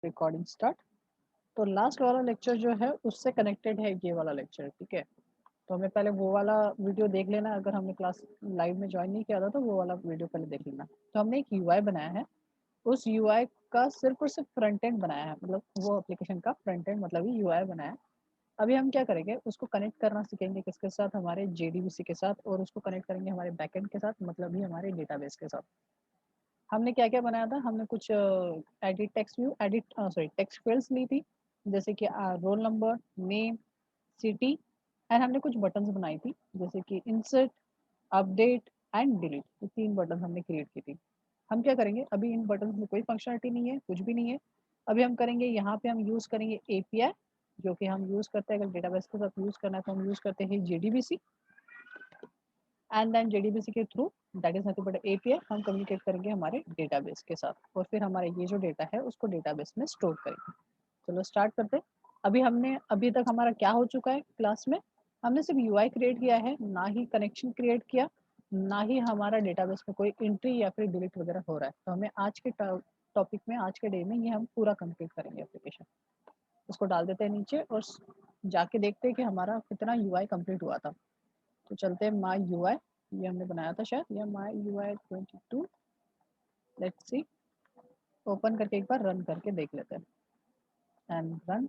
Recording start. तो last वाला lecture जो है उससे कनेक्टेड है ये वाला लेक्चर, ठीक है। तो हमें पहले वो वाला वीडियो देख लेना, अगर हमने क्लास लाइव में ज्वाइन नहीं किया था तो वो वाला वीडियो पहले देख लेना। तो हमने एक यूआई बनाया है, उस यूआई का सिर्फ और सिर्फ फ्रंट एंड बनाया है, मतलब वो एप्लीकेशन का फ्रंट एंड मतलब ही यूआई बनाया है। अभी हम क्या करेंगे, उसको कनेक्ट करना सीखेंगे किसके साथ, हमारे जेडीबीसी के साथ, और उसको कनेक्ट करेंगे हमारे बैकएंड के साथ, मतलब ही हमारे डेटाबेस के साथ। हमने क्या क्या बनाया था, हमने कुछ edit text view, edit sorry text fields ली थी, जैसे कि roll number, name, city, and हमने कुछ बटन्स बनाई थी जैसे कि इंसर्ट, अपडेट एंड डिलीट। ये 3 बटन हमने क्रिएट की थी। हम क्या करेंगे, अभी इन बटन में कोई फंक्शनलिटी नहीं है, कुछ भी नहीं है। अभी हम करेंगे, यहाँ पे हम यूज़ करेंगे एपीआई, जो कि हम यूज़ करते हैं, अगर डेटाबेस के साथ यूज़ करना है तो हम यूज़ करते हैं जेडीबीसी, एंड देन जेडीबीसी के through, that is nothing but API, हम कम्युनिकेट करेंगे हमारे डेटाबेस के साथ, और फिर हमारे ये जो डेटा है उसको डेटाबेस में स्टोर करेंगे। चलो स्टार्ट करते हैं। अभी तक हमारा क्या हो चुका है क्लास में, हमने सिर्फ यूआई क्रिएट किया है, ना ही कनेक्शन क्रिएट किया, ना ही हमारा डेटाबेस में कोई एंट्री या फिर डिलीट वगैरह हो रहा है। तो हमें आज के टॉपिक में, आज के डे में ये हम पूरा कंप्लीट करेंगे एप्लीकेशन। इसको डाल देते हैं नीचे और जाके देखते हैं कि हमारा कितना यूआई कंप्लीट हुआ था। तो चलते हैं माई यूआई, ये हमने बनाया था शायद, ये माई यूआई 22। लेट्स सी, ओपन करके एक बार रन करके देख लेते हैं, एंड रन,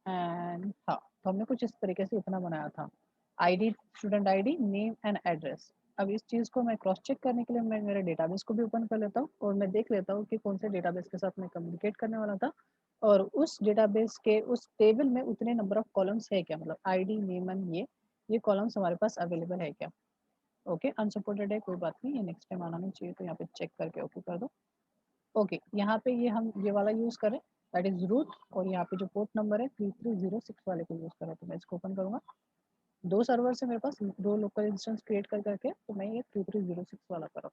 एंड हाँ, तो हमने कुछ इस तरीके से इतना बनाया था, ID, student ID, name and address. अब इस चीज़ को मैं क्रॉस चेक करने के लिए मैं मेरे डेटाबेस को भी ओपन कर लेता हूँ, और मैं देख लेता हूँ कि कौन से डेटाबेस के साथ मैं कम्युनिकेट करने वाला था, और उस डेटाबेस के उस टेबल में उतने नंबर ऑफ कॉलम्स है क्या, मतलब आईडी, नेम एंड ये कॉलम्स हमारे पास अवेलेबल है क्या। ओके, अनसपोर्टेड है, कोई बात नहीं, ये नेक्स्ट टाइम आना नहीं चाहिए, तो यहाँ पे चेक करके ओके कर दो। ओके, यहाँ पे ये हम ये वाला यूज़ करें, दैट इज रूट, और यहाँ पे जो पोर्ट नंबर है 3306 वाले को यूज़ करें, तो मैं इसको ओपन करूँगा। 2 सर्वर से मेरे पास 2 लोकल इंस्टेंस क्रिएट कर करके, तो मैं ये 3306 वाला कर रहा हूँ।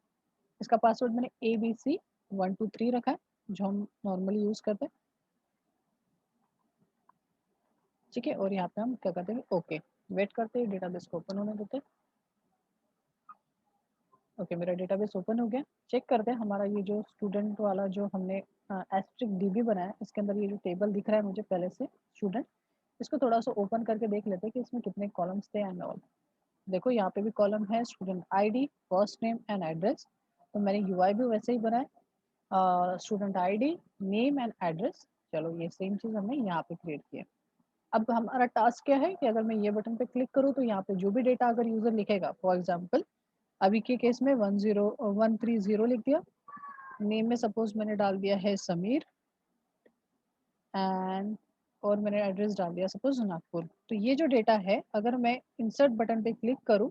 इसका पासवर्ड मैंने ABC123 रखा है, जो हम नॉर्मली यूज़ करते हैं, ठीक है। और यहाँ पे हम क्या करते हैं, ओके, वेट करते हैं, डेटाबेस को ओपन होने देते हैं। ओके, मेरा डेटाबेस ओपन हो गया। चेक करते हैं हमारा ये जो स्टूडेंट वाला जो हमने एस्ट्रिक डीबी बनाया, इसके अंदर ये जो टेबल दिख रहा है मुझे पहले से स्टूडेंट, इसको थोड़ा सा ओपन करके देख लेते हैं कि इसमें कितने कॉलम्स थे एंड ऑल। देखो यहाँ पे भी कॉलम है student ID, first name and address, तो मैंने यूआई भी वैसे ही बनाया, student ID, name and address. चलो ये सेम चीज़ हमने यहाँ पे क्रिएट किया। अब हमारा टास्क क्या है कि अगर मैं ये बटन पे क्लिक करूँ तो यहाँ पे जो भी डेटा अगर यूजर लिखेगा, फॉर एग्जाम्पल अभी के केस में 10130 लिख दिया, नेम में सपोज मैंने डाल दिया है समीर, एंड और मैंने एड्रेस डाल दिया सपोज नागपुर। तो ये जो डेटा है, अगर मैं इंसर्ट बटन पे क्लिक करूँ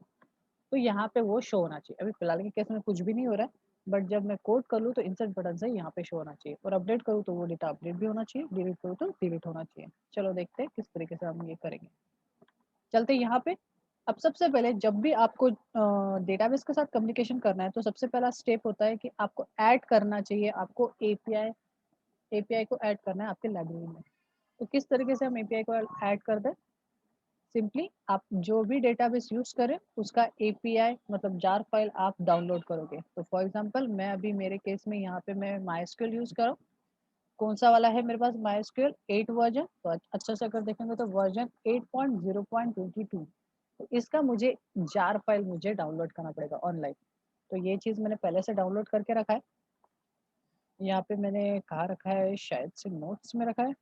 तो यहाँ पे वो शो होना चाहिए। अभी फिलहाल के केस में कुछ भी नहीं हो रहा है, बट जब मैं कोड कर लूँ तो इंसर्ट बटन से यहाँ पे शो होना चाहिए, और अपडेट करूँ तो वो डेटा अपडेट भी होना चाहिए, डिलीट करूँ तो डिलीट होना चाहिए। चलो देखते हैं किस तरीके से हम ये करेंगे। चलते यहाँ पे। अब सबसे पहले जब भी आपको डेटाबेस के साथ कम्युनिकेशन करना है, तो सबसे पहला स्टेप होता है कि आपको ऐड करना चाहिए, आपको एपीआई को ऐड करना है आपके लाइब्रेरी में। तो किस तरीके से हम एपीआई को ऐड कर दें, सिंपली आप जो भी डेटाबेस यूज करें उसका एपीआई मतलब जार फाइल आप डाउनलोड करोगे। तो फॉर एग्जांपल मैं अभी मेरे केस में यहाँ पे मैं माइस्क्यूएल यूज कर रहा हूँ। कौन सा वाला है मेरे पास, माइस्क्यूएल 8 वर्जन, तो अच्छा से अगर देखेंगे तो वर्जन 8.0.22। तो इसका मुझे जार फाइल मुझे डाउनलोड करना पड़ेगा ऑनलाइन। तो ये चीज़ मैंने पहले से डाउनलोड करके रखा है। यहाँ पे मैंने कहाँ रखा है, शायद से नोट्स में रखा है,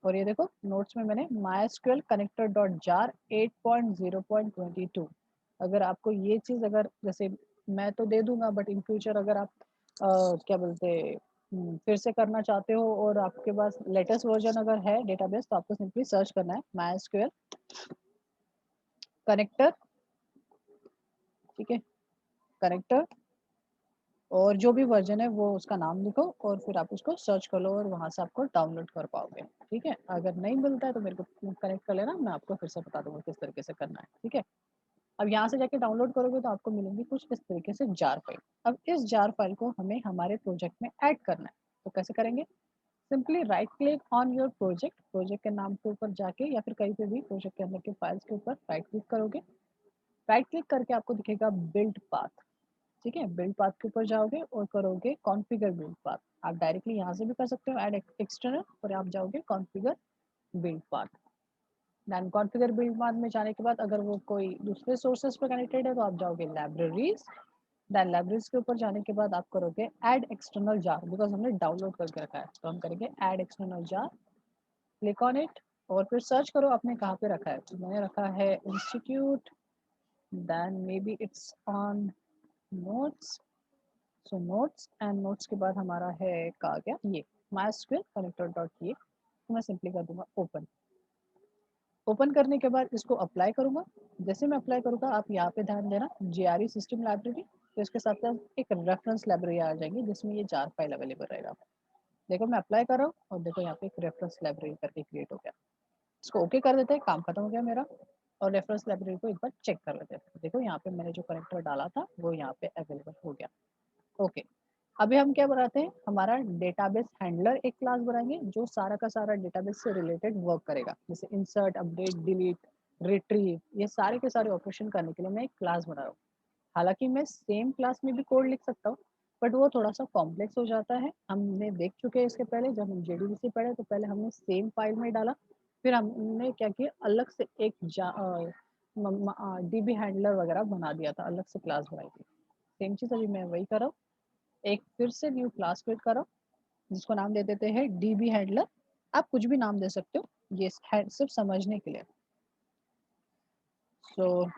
और ये देखो नोट्स में मैंने माइस्क्यूएल कनेक्टर डॉट जार 8.0.22। अगर आपको ये चीज़ अगर जैसे मैं तो दे दूंगा, बट इन फ्यूचर अगर आप क्या बोलते फिर से करना चाहते हो और आपके पास लेटेस्ट वर्जन अगर है डेटाबेस, तो आपको सिंपली सर्च करना है माइस्क्यूएल कनेक्टर, ठीक है, कनेक्टर, और जो भी वर्जन है वो उसका नाम लिखो, और फिर आप उसको सर्च कर लो और वहाँ से आपको डाउनलोड कर पाओगे, ठीक है। अगर नहीं मिलता है तो मेरे को कनेक्ट कर लेना, मैं आपको फिर से बता दूंगा किस तरीके से करना है, ठीक है। अब यहाँ से जाके डाउनलोड करोगे तो आपको मिलेंगी कुछ इस तरीके से जार फाइल। अब इस जार फाइल को हमें हमारे प्रोजेक्ट में ऐड करना है। तो कैसे करेंगे, simply write click on your project, project के नाम के ऊपर जाके या फिर कहीं पे भी प्रोजेक्ट के अंदर के फाइल्स के ऊपर राइट क्लिक करोगे। राइट क्लिक करके आपको दिखेगा बिल्ड पाथ, ठीक है। बिल्ड पाथ के ऊपर जाओगे और करोगे कॉन्फ़िगर बिल्ड पाथ। आप डायरेक्टली यहाँ से भी कर सकते हो ऐड एक्सटर्नल, और आप जाओगे configure build path. Then configure build path में जाने के बाद अगर वो कोई दूसरे सोर्सेज पे कनेक्टेड है तो आप जाओगे लाइब्रेरीज। देन लाइब्रेरीज के ऊपर जाने के बाद आप करोगे ऐड एक्सटर्नल जार, बिकॉज हमने डाउनलोड करके रखा है तो हम करेंगे add external jar. Click on it और फिर सर्च करो आपने कहाँ पे रखा है। तो मैंने रखा है institute, then maybe it's on notes. So notes, and notes के बाद हमारा है कहा गया ये MySQL कनेक्टर डॉट ये। तो मैं सिंपली कर दूंगा ओपन। ओपन करने के बाद इसको अप्लाई करूंगा। जैसे मैं अप्लाई करूंगा आप यहाँ पे ध्यान देना JRE सिस्टम लाइब्रेरी, तो इसके साथ साथ एक रेफरेंस लाइब्रेरी आ जाएगी जिसमें ये जार फाइल अवेलेबल रहेगा। देखो मैं अप्लाई कर रहा हूँ और देखो यहाँ पे एक रेफरेंस लाइब्रेरी करके क्रिएट हो गया। इसको ओके कर देते हैं, काम खत्म हो गया मेरा। और रेफरेंस लाइब्रेरी को एक बार चेक कर लेते हैं। देखो यहाँ पे मैंने जो कनेक्टर डाला था वो यहाँ पे अवेलेबल हो गया। ओके, अभी हम क्या बनाते हैं, हमारा डेटाबेस हैंडलर एक क्लास बनाएंगे जो सारा का सारा डेटाबेस से रिलेटेड वर्क करेगा, जैसे इंसर्ट, अपडेट, डिलीट, रिट्रीव, ये सारे के सारे ऑपरेशन करने के लिए मैं एक क्लास बना रहा हूँ। हालांकि मैं सेम क्लास में भी कोड लिख सकता हूँ, बट वो थोड़ा सा कॉम्प्लेक्स हो जाता है। हमने देख चुके हैं इसके पहले, जब हम JDBC पढ़े तो पहले हमने सेम फाइल में डाला, फिर हमने क्या किया अलग से एक DB हैंडलर वगैरह बना दिया था, अलग से क्लास बनाई थी। सेम चीज़ अभी मैं वही कर रहा हूँ, एक फिर से न्यू क्लास क्रिएट करो जिसको नाम दे देते हैं DB हैंडलर। आप कुछ भी नाम दे सकते हो, ये सिर्फ समझने के लिए। सो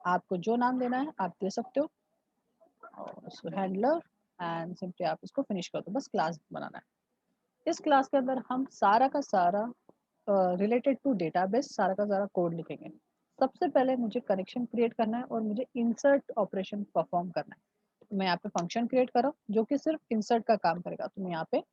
आपको जो नाम देना है आप दे सकते हो, और हैंडलर, एंड सिंपली आप इसको फिनिश कर दो, बस क्लास बनाना है। इस क्लास के अंदर हम सारा का सारा रिलेटेड टू डेटाबेस सारा का सारा कोड लिखेंगे। सबसे पहले मुझे कनेक्शन क्रिएट करना है और मुझे इंसर्ट ऑपरेशन परफॉर्म करना है। तो मैं यहाँ पे फंक्शन क्रिएट कर रहा हूँ जो कि सिर्फ इंसर्ट का काम करेगा। तो मैं यहाँ पे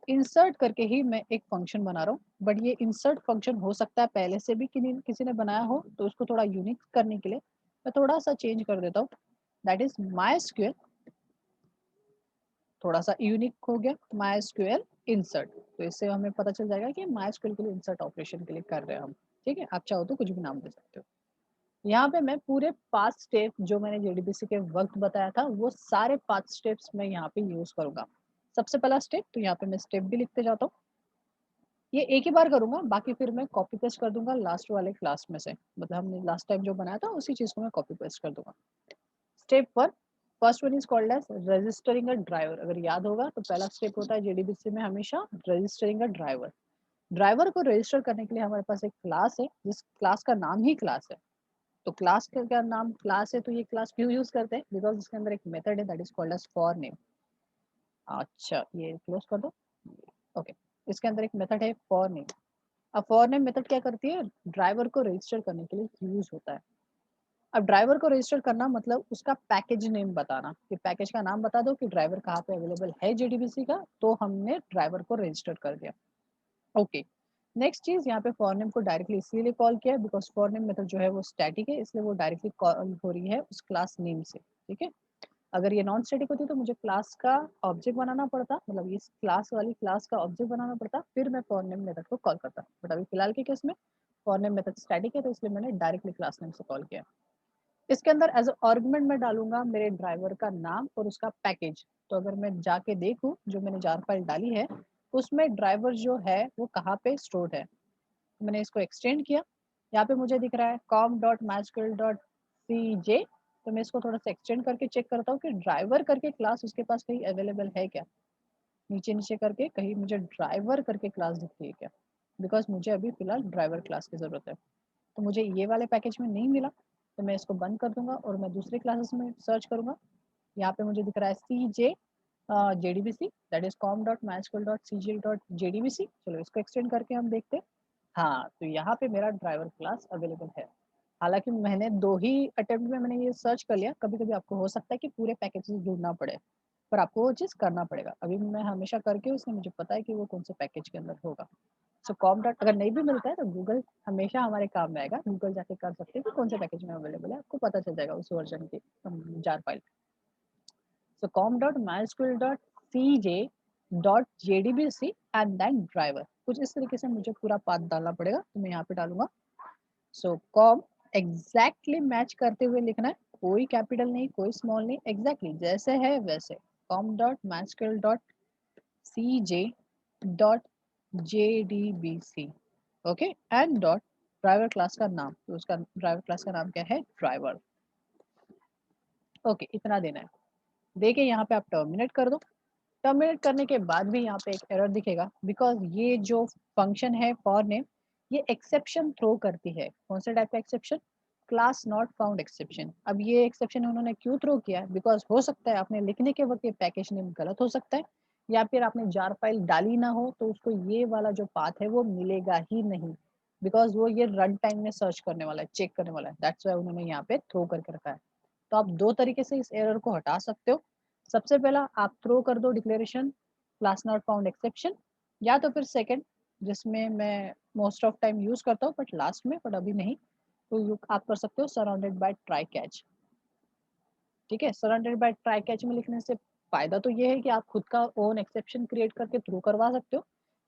इंसर्ट करके ही मैं एक फंक्शन बना रहा हूँ, बट ये इंसर्ट फंक्शन हो सकता है पहले से भी किसी ने बनाया हो, तो उसको थोड़ा यूनिक करने के लिए मैं थोड़ा सा चेंज कर देता हूँ। दैट इज MySQL, थोड़ा सा यूनिक हो गया MySQL इंसर्ट। तो इससे हमें पता चल जाएगा कि MySQL के लिए इंसर्ट ऑपरेशन के लिए कर रहे हैं हम। ठीक है, आप चाहो तो कुछ भी नाम दे सकते हो। यहाँ पे मैं पूरे 5 स्टेप जो मैंने JDBC के वक्त बताया था वो सारे 5 स्टेप्स मैं यहाँ पे यूज करूंगा। सबसे पहला स्टेप, तो यहाँ पे मैं स्टेप भी लिखते जाता हूँ। ये एक ही बार करूंगा, बाकी फिर मैं कॉपी पेस्ट कर दूंगा लास्ट वाले क्लास में से, मतलब हमने लास्ट टाइम जो बनाया था उसी चीज को मैं कॉपी पेस्ट कर दूंगा। Step 1, first one is called as registering a driver. अगर याद होगा तो पहला स्टेप होता है JDBC में हमेशा रजिस्टरिंग अ ड्राइवर। ड्राइवर को रजिस्टर करने के लिए हमारे पास एक क्लास है जिस क्लास का नाम ही क्लास है। तो क्लास का क्या नाम क्लास है, तो ये क्लास क्यों यूज करते हैं, बिकॉज इसके अंदर एक मेथड है that is called as for name. अच्छा, ये क्लोज कर दो। ओके, इसके अंदर एक मेथड है फॉर नेम। अब फॉर नेम मेथड क्या करती है, ड्राइवर को रजिस्टर करने के लिए यूज होता है। अब ड्राइवर को रजिस्टर करना मतलब उसका पैकेज नेम बताना, कि पैकेज का नाम बता दो कि ड्राइवर कहाँ पे अवेलेबल है JDBC का, तो हमने ड्राइवर को रजिस्टर कर दिया। ओके, नेक्स्ट चीज, यहाँ पे फॉर नेम को डायरेक्टली इसीलिए कॉल किया है बिकॉज फॉर नेम मेथड जो है वो स्टैटिक है, इसलिए वो डायरेक्टली कॉल हो रही है उस क्लास नेम से। ठीक है, अगर ये नॉन स्टैटिक होती तो मुझे क्लास का ऑब्जेक्ट बनाना पड़ता, मतलब इस क्लास वाली क्लास का ऑब्जेक्ट बनाना पड़ता, फिर मैं फॉर नेम मेथड को कॉल करता। बट अभी फिलहाल के केस में फॉर नेम मेथड स्टैटिक है तो इसलिए मैंने डायरेक्टली क्लास नेम से कॉल किया। इसके अंदर एज आर्गुमेंट में डालूंगा मेरे ड्राइवर का नाम और उसका पैकेज। तो अगर मैं जाके देखूं जो मैंने जार फाइल डाली है उसमें ड्राइवर जो है वो कहाँ पे स्टोर्ड है। मैंने इसको एक्सटेंड किया, यहाँ पे मुझे दिख रहा है com.mysql.cj। तो मैं इसको थोड़ा सा एक्सटेंड करके चेक करता हूँ कि ड्राइवर करके क्लास उसके पास कहीं अवेलेबल है क्या। नीचे नीचे करके कहीं मुझे ड्राइवर करके क्लास दिखती है क्या, बिकॉज मुझे अभी फिलहाल ड्राइवर क्लास की जरूरत है। तो मुझे ये वाले पैकेज में नहीं मिला, तो मैं इसको बंद कर दूंगा और मैं दूसरे क्लासेस में सर्च करूंगा। यहाँ पे मुझे दिख रहा है CJ JDBC, that is com.mysql.cj.jdbc। चलो इसको एक्सटेंड करके हम देखते हैं। हाँ, तो यहाँ पे मेरा ड्राइवर क्लास अवेलेबल है। हालांकि मैंने 2 ही अटेम्प्ट में मैंने ये सर्च कर लिया, कभी कभी आपको हो सकता है कि पूरे पैकेजेस ढूंढना पड़े, पर आपको वो चीज़ करना पड़ेगा। अभी मैं हमेशा करके उसने मुझे पता है कि वो कौन से पैकेज के अंदर होगा। सो कॉम डॉट अगर नहीं भी मिलता है तो गूगल हमेशा हमारे काम में आएगा, गूगल जाके कर सकते हैं कि कौन से पैकेज में अवेलेबल है, आपको पता चल जाएगा उस वर्जन की jar file. So com.mysql.cj.jdbc and then driver, कुछ इस तरीके से मुझे पूरा पाथ डालना पड़ेगा। तो मैं यहाँ पे डालूंगा सो कॉम एग्जैक्टली मैच करते हुए लिखना है। कोई कैपिटल नहीं, कोई स्मॉल नहीं, एग्जैक्टली जैसे है वैसे। com dot mysql dot cj dot jdbc, okay, and dot driver class का नाम, तो उसका ड्राइवर क्लास का नाम क्या है, ड्राइवर। ओके, इतना देना है। देखिए यहाँ पे आप टर्मिनेट कर दो। टर्मिनेट करने के बाद भी यहाँ पे एक एरर दिखेगा, बिकॉज ये जो फंक्शन है फॉर नेम, ये एक्सेप्शन थ्रो करती है। कौन से टाइप का exception, class not found exception. अब ये एक्सेप्शन उन्होंने क्यों थ्रो किया, बिकॉज हो सकता है आपने लिखने के वक्त ये पैकेज नेम गलत हो सकता है, या फिर आपने जार फाइल डाली ना हो, तो उसको ये वाला जो पाथ है वो मिलेगा ही नहीं, बिकॉज वो ये रन टाइम में सर्च करने वाला है, चेक करने वाला है। दैट्स वाई उन्होंने यहाँ पे थ्रो करके रखा है। तो आप दो तरीके से इस एरर को हटा सकते हो। सबसे पहला आप थ्रो कर दो declaration class not found exception, या तो फिर सेकंड, जिसमें मैं मोस्ट ऑफ टाइम यूज करता हूँ बट लास्ट में, बट अभी नहीं, तो आप कर सकते हो सराउंडेड बाय ट्राई कैच। ठीक है, सराउंडेड बाय ट्राई कैच में लिखने से फायदा तो ये है कि आप खुद का ओन एक्सेप्शन क्रिएट करके थ्रू करवा सकते हो।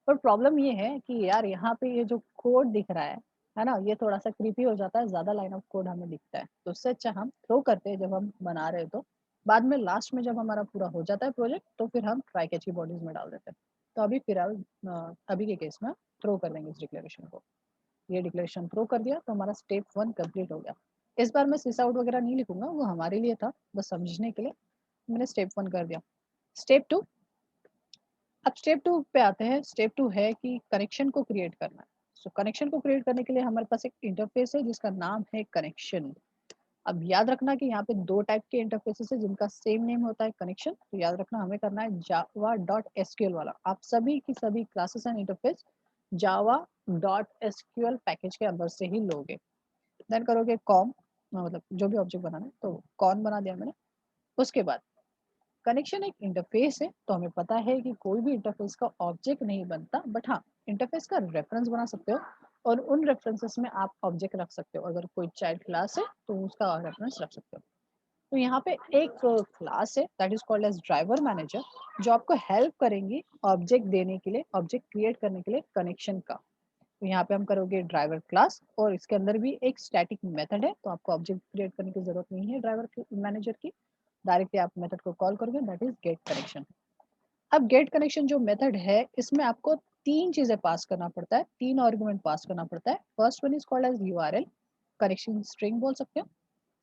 पर प्रॉब्लम ये है कि यार यहाँ पे ये जो कोड दिख रहा है ना, ये थोड़ा सा क्रीपी हो जाता है, ज्यादा लाइन ऑफ कोड हमें दिखता है, तो उससे अच्छा हम थ्रो करते हैं जब हम बना रहे हो, तो बाद में लास्ट में जब हमारा पूरा हो जाता है प्रोजेक्ट, तो फिर हम ट्राई कैच की बॉडीज में डाल देते हैं। तो अभी फिलहाल अभी के केस में थ्रो कर देंगे इस डिक्लेरेशन को। ये डिक्लेरेशन थ्रो कर दिया तो हमारा स्टेप 1 कंप्लीट हो गया। इस बार मैं सिस आउट वगैरह नहीं लिखूंगा, वो हमारे लिए था, बस समझने के लिए मैंने स्टेप 1 कर दिया। स्टेप 2, अब स्टेप 2 पे आते हैं। स्टेप 2 है कि कनेक्शन को क्रिएट करना है। सो कनेक्शन को क्रिएट करने के लिए हमारे पास एक इंटरफेस है जिसका नाम है कनेक्शन। अब याद रखना कि यहाँ पे दो टाइप के इंटरफेसेस है जिनका सेम नेम होता है कनेक्शन। तो याद रखना हमें करना है जावा डॉट एसक्यूएल वाला। आप सभी की सभी classes and interface Java dot SQL package के अंदर से ही लोगे। देन करोगे कॉम, मतलब जो भी ऑब्जेक्ट बनाना है तो कॉन बना दिया मैंने। उसके बाद कनेक्शन एक इंटरफेस है, तो हमें पता है कि कोई भी इंटरफेस का ऑब्जेक्ट नहीं बनता, बट हाँ इंटरफेस का रेफरेंस बना सकते हो, और उन रेफरेंसेस में आप ऑब्जेक्ट रख सकते हो। अगर कोई चाइल्ड क्लास है तो उसका रेफरेंस रख सकते हो। तो यहाँ पे एक क्लास है that is called as driver manager, जो आपको हेल्प करेंगी ऑब्जेक्ट देने के लिए, ऑब्जेक्ट क्रिएट करने के लिए कनेक्शन का। तो यहाँ पे हम करोगे ड्राइवर क्लास, और इसके अंदर भी एक स्टैटिक मेथड है, तो आपको ऑब्जेक्ट क्रिएट करने की जरूरत नहीं है ड्राइवर मैनेजर की। डायरेक्टली आप मेथड को कॉल करोगे, दैट इज गेट कनेक्शन। अब गेट कनेक्शन जो मेथड है, इसमें आपको तीन चीजें पास करना पड़ता है, तीन आर्गुमेंट पास करना पड़ता है। First one is called as URL, connection string बोल सकते हो।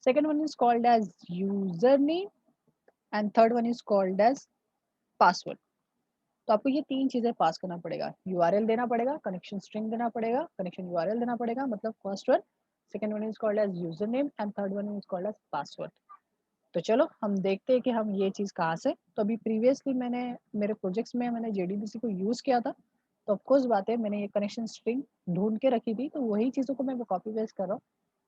Second one is called as user name, and third one is called as password. तो आपको ये तीन चीजें पास करना पड़ेगा, यूआरएल देना पड़ेगा, कनेक्शन स्ट्रिंग देना पड़ेगा, कनेक्शन यूआरएल देना पड़ेगा, मतलब first one. Second one is called as user name, and third one is called as password. तो चलो हम देखते हैं कि हम ये चीज़ कहाँ से। तो अभी प्रीवियसली मैंने मेरे प्रोजेक्ट्स में मैंने जेडीबीसी को यूज़ किया था, तो ऑफकोर्स बात है मैंने ये कनेक्शन स्ट्रिंग ढूंढ के रखी थी, तो वही चीज़ों को मैं कॉपी पेस्ट कर रहा हूँ।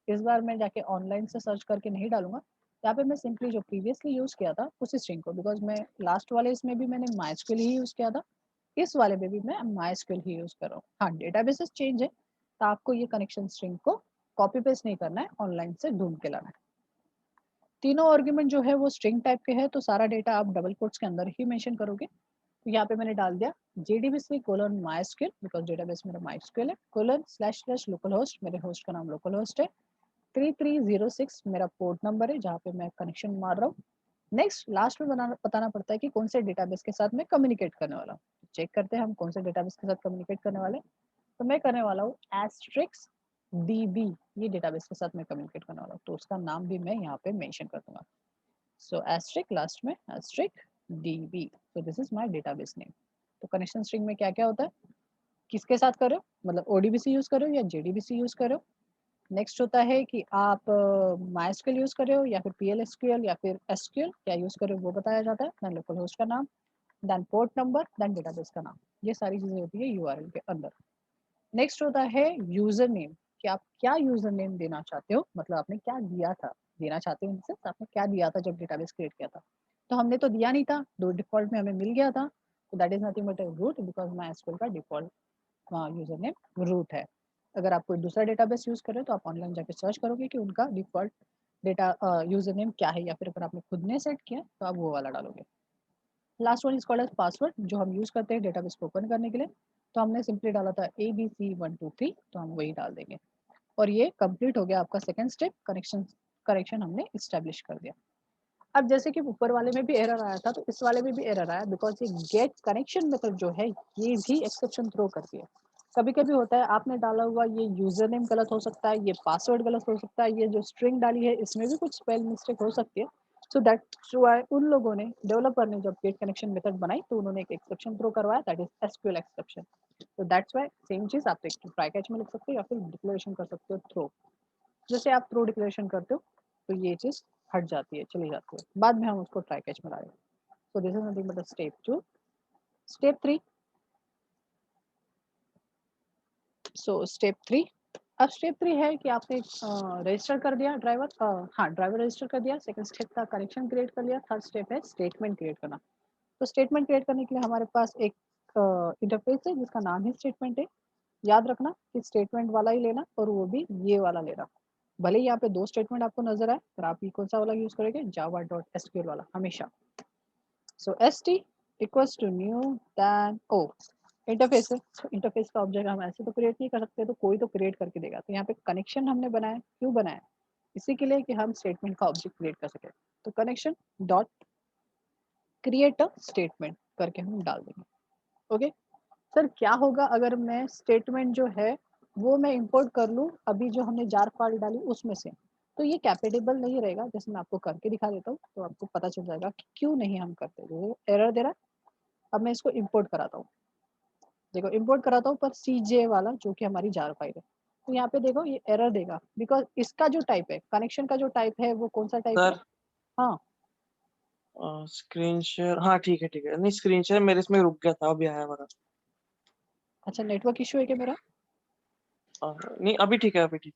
इस बार मैं जाके ऑनलाइन से सर्च करके नहीं डालूंगा, यहाँ पे मैं सिंपली जो प्रीवियसली यूज़ किया था उसी स्ट्रिंग को, बिकॉज मैं लास्ट वाले इसमें भी मैंने माइस्क्यूएल ही यूज़ किया था, इस वाले में भी मैं माइस्क्यूएल ही यूज़ कर रहा हूँ। हाँ, डेटाबेसेस चेंज है, तो आपको ये कनेक्शन स्ट्रिंग को कॉपी पेस्ट नहीं करना है, ऑनलाइन से ढूंढ के लाना है। तीनों आर्ग्यूमेंट जो है वो स्ट्रिंग टाइप के हैं, तो सारा डेटा आप डबल कोट्स के अंदर ही मेंशन करोगे। तो यहाँ पे मैंने डाल दिया JDBC colon MySQL, because database मेरा माइस्क्यूएल है, colon slash slash local host, मेरे होस्ट का नाम लोकल होस्ट है, 3306 मेरा पोर्ट नंबर है जहाँ पे मैं कनेक्शन मार रहा हूँ। नेक्स्ट लास्ट में बताना पड़ता है कि कौन से डेटाबेस के साथ मैं कम्युनिकेट करने वाला हूँ। चेक करते हैं हम कौन से डेटाबेस के साथ कम्युनिकेट करने वाले हैं। तो मैं करने वाला हूँ एस्ट्रिक्स DB, ये डेटाबेस के साथ मैं कम्युनिकेट करने वाला हूँ, तो उसका नाम भी मैं यहाँ पे मेंशन कर दूंगा। सो एस्ट्रिक लास्ट में asterisk DB, so this is my database name. तो कनेक्शन स्ट्रिंग में क्या क्या होता है, किसके साथ कर रहे हो, मतलब ODBC यूज कर रहे हो या JDBC यूज कर रहे हो। नेक्स्ट होता है कि आप MySQL यूज कर रहे हो या फिर PLSQL या फिर SQL, क्या यूज कर रहे हो वो बताया जाता है। देन लोकल होस्ट का नाम, then port number, then database का नाम, ये सारी चीजें होती है URL के अंदर। नेक्स्ट होता है यूजर नेम, कि आप क्या यूजर नेम देना चाहते हो, मतलब आपने क्या दिया था, देना चाहते हो इन सेंस आपने क्या दिया था जब डेटाबेस क्रिएट किया था। तो हमने तो दिया नहीं था, दो डिफॉल्ट में हमें मिल गया था, तो that is nothing but root, because MySQL का डिफॉल्ट यूजर नेम रूट है। अगर आप कोई दूसरा डेटाबेस यूज कर रहे हो तो आप ऑनलाइन जाके सर्च करोगे कि उनका डिफॉल्ट डेटा यूजर नेम क्या है, या फिर अगर आपने खुद ने सेट किया तो आप वो वाला डालोगे। Last one is called as password, जो हम यूज करते हैं डेटाबेस को ओपन करने के लिए। तो हमने सिंपली डाला था ABC123, तो हम वही डाल देंगे। और ये कंप्लीट हो गया आपका सेकंड स्टेप, कनेक्शन करेक्शन हमने इस्टेब्लिश कर दिया। अब जैसे कि ऊपर वाले में भी एरर आया था, तो इस वाले में भी एरर आया बिकॉज ये गेट कनेक्शन मेथड जो है ये भी एक्सेप्शन थ्रो करती है। कभी कभी होता है आपने डाला हुआ ये यूजर नेम गलत हो सकता है, ये पासवर्ड गलत हो सकता है, ये जो स्ट्रिंग डाली है इसमें भी कुछ स्पेल मिस्टेक हो सकती है। सो दैट्स व्हाई उन लोगों ने, डेवलपर ने जब गेट कनेक्शन मेथड बनाई तो उन्होंने एक एक्सेप्शन थ्रो करवाया, दैट इज एसक्यूएल एक्सेप्शन। तो दैट्स व्हाई सेम चीज आप एक ट्राई कैच में लिख सकते हो या फिर डिक्लेरेशन कर सकते हो थ्रो। जैसे आप थ्रो डिक्लेरेशन करते हो तो ये चीज हट जाती है, चली जाती है, बाद में हम उसको ट्राई कैच में लाएंगे। So this is nothing but step 2। Step 3, so step 3, अब स्टेप 3 है कि आपने रजिस्टर कर दिया ड्राइवर, हाँ ड्राइवर रजिस्टर कर दिया, सेकंड स्टेप था कनेक्शन क्रिएट कर लिया, थर्ड स्टेप है स्टेटमेंट क्रिएट करना। तो स्टेटमेंट क्रिएट करने के लिए हमारे पास एक इंटरफेस है जिसका नाम ही स्टेटमेंट है। याद रखना कि स्टेटमेंट वाला ही लेना और वो भी ये वाला लेना। भले ही यहाँ पे दो स्टेटमेंट आपको नजर आए पर आप ये कौन सा वाला यूज करेंगे, java.sql वाला हमेशा। So st equals to new then O interface है, तो इंटरफेस का ऑब्जेक्ट हम ऐसे तो क्रिएट नहीं कर सकते, तो कोई तो क्रिएट करके देगा। तो यहाँ पे कनेक्शन हमने बनाया, क्यों बनाया, इसी के लिए कि हम स्टेटमेंट का ऑब्जेक्ट क्रिएट कर सके। तो connection dot create a statement करके हम डाल देंगे। ओके सर, क्या होगा अगर मैं स्टेटमेंट जो है वो मैं इंपोर्ट कर लूँ अभी जो हमने जार फाइल डाली उसमें से, तो ये कैपेटेबल नहीं रहेगा। जैसे मैं आपको करके दिखा देता हूँ तो आपको पता चल जाएगा कि क्यों नहीं हम करते, वो एरर दे रहा है। अब मैं इसको इंपोर्ट कराता हूँ, देखो इंपोर्ट कराता हूँ पर CJ वाला जो कि हमारी जार फाइल है। तो यहाँ पे देखो ये एरर देगा बिकॉज इसका जो टाइप है, कनेक्शन का जो टाइप है वो कौन सा टाइप है। सर हाँ स्क्रीन शेयर, हाँ ठीक है ठीक है, नहीं स्क्रीन शेयर मेरे इसमें रुक गया था, अभी आया मेरा। अच्छा, नेटवर्क इशू है क्या मेरा। नहीं अभी ठीक है, अभी ठीक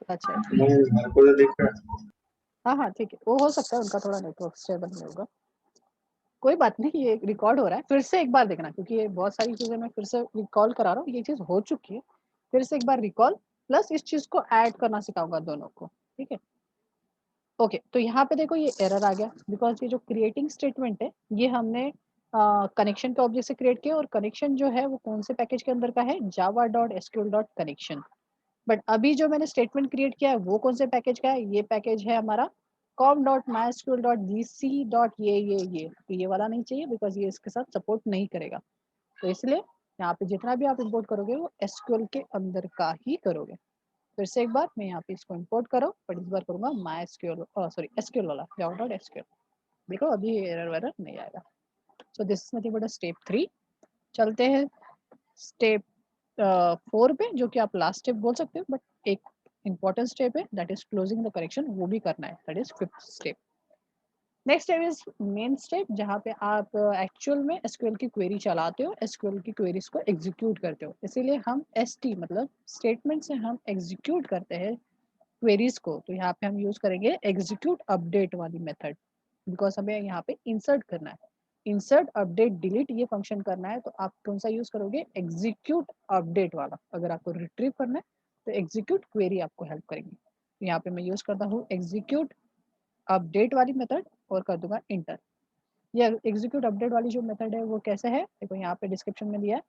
अच्छा है। नहीं मेरे को तो दिख रहा है। हाँ हाँ ठीक है, वो हो सकता है उनका थोड़ा नेटवर्क स्टेबल नहीं होगा, कोई बात नहीं। ये रिकॉर्ड हो रहा है, फिर से एक बार देखना क्योंकि ये बहुत सारी चीजें मैं फिर से रिकॉल करा रहा हूँ, ये चीज हो चुकी है, फिर से एक बार रिकॉल प्लस इस चीज को ऐड करना सिखाऊंगा दोनों को, ठीक है। ओके तो यहाँ पे देखो ये एरर आ गया बिकॉज ये जो क्रिएटिंग स्टेटमेंट है ये हमने कनेक्शन के ऑब्जेक्ट से क्रिएट किया, और कनेक्शन जो है वो कौन से पैकेज के अंदर का है, java.sql.connection। बट अभी जो मैंने स्टेटमेंट क्रिएट किया है वो कौन से पैकेज का है, ये पैकेज है हमारा com.mysql.gc. ये तो ये वाला नहीं चाहिए बिकॉज ये इसके साथ सपोर्ट नहीं करेगा। तो इसलिए यहाँ पे जितना भी आप इंपोर्ट करोगे वो एसक्यूएल के अंदर का ही करोगे। फिर से एक बार मैं यहाँ पे इसको इंपोर्ट करो, बट इस बार करूंगा MySQL, सॉरी एसक्यूएल वाला java.sql। देखो अभी एरर वेरर नहीं आएगा। So this is nothing but step 3। चलते हैं स्टेप 4 पे, जो कि आप लास्ट स्टेप बोल सकते हो, बट एक इंपॉर्टेंट स्टेप है, that is closing the correction, वो भी करना है, that is 5th step. Next step is main step, जहाँ पे आप एक्चुअल में एसक्यूएल की क्वेरी चलाते हो, एसक्यूएल की क्वेरीज को एग्जीक्यूट करते हो। इसीलिए हम एसटी मतलब स्टेटमेंट से हम एग्जीक्यूट करते हैं क्वेरीज को। तो यहाँ पे हम यूज करेंगे एग्जीक्यूट अपडेट वाली मेथड, बिकॉज हमें यहाँ पे इंसर्ट करना है, इंसर्ट अपडेट डिलीट ये फंक्शन करना है। तो आप कौन सा यूज करोगे, एग्जीक्यूट अपडेट वाला। अगर आपको रिट्रीव करना है तो एग्जीक्यूट क्वेरी आपको हेल्प करेंगे। तो यहाँ पे मैं यूज करता हूँ एग्जीक्यूट अपडेट वाली मेथड और कर दूंगा इंटर। ये एग्जीक्यूट अपडेट वाली जो मेथड है वो कैसे है, देखो यहाँ पे डिस्क्रिप्शन में दिया है।